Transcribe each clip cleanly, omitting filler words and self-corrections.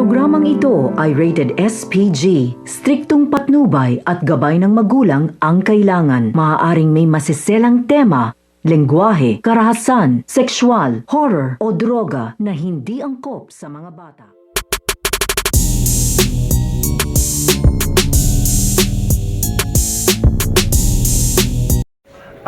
Programang ito ay rated SPG. Striktong patnubay at gabay ng magulang ang kailangan. Maaaring may masiselang tema, lengguwahe, karahasan, sexual, horror o droga na hindi angkop sa mga bata.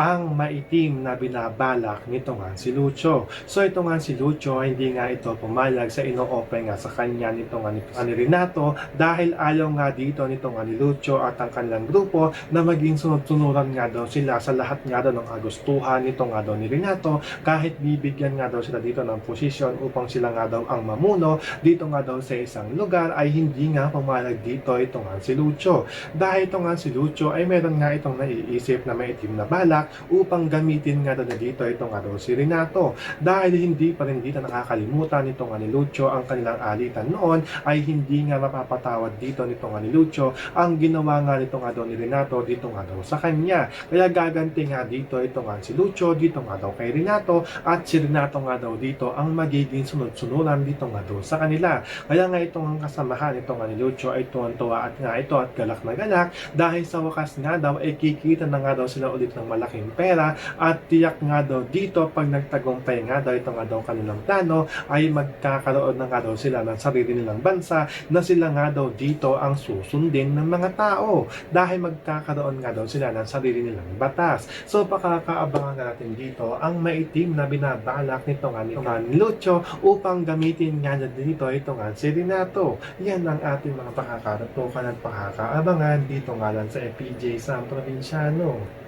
Ang maitim na binabalak nito nga si Lucio. So ito nga si Lucio, hindi nga ito pumayag sa ino-open nga sa kanya nito nga ni Renato dahil ayaw nga dito nito nga ni Lucio at ang kanilang grupo na maging sunod-sunuran nga daw sila sa lahat nga daw ng kagustuhan nito nga daw ni Renato, kahit bibigyan nga daw sila dito ng posisyon upang sila nga daw ang mamuno dito nga daw sa isang lugar, ay hindi nga pumayag dito ito nga si Lucio. Dahil ito nga si Lucio ay meron nga itong naiisip na maitim na balak upang gamitin nga daw na dito ito nga daw si Renato, dahil hindi pa rin dito nakakalimutan nito nga ni Lucio ang kanilang alitan noon, ay hindi nga mapapatawad dito nito nga ni Lucio ang ginawa nga nito nga daw ni Renato dito nga daw sa kanya. Kaya gaganti nga dito ito nga si Lucio dito nga daw kay Renato, at si Renato nga daw dito ang magiging sunod-sunuran dito nga daw sa kanila. Kaya nga itong kasamahan ito nga ni Lucio ay tuwan-tuwa at nga ito at galak na galak, dahil sa wakas nga daw ay kikita na nga daw sila ulit ng malaking pera, at tiyak nga daw dito pag nagtagumpay nga daw ito nga daw kanilang plano ay magkakaroon na nga daw sila ng sarili nilang bansa na sila nga daw dito ang susundin ng mga tao, dahil magkakaroon nga daw sila ng sarili nilang batas. So pakakaabangan natin dito ang maitim na binabalak nito nga ni Lucio upang gamitin nga na dito ito nga si Renato. Yan ang ating mga pakakatutukan at pakakaabangan dito nga lang sa FPJ San Provinciano.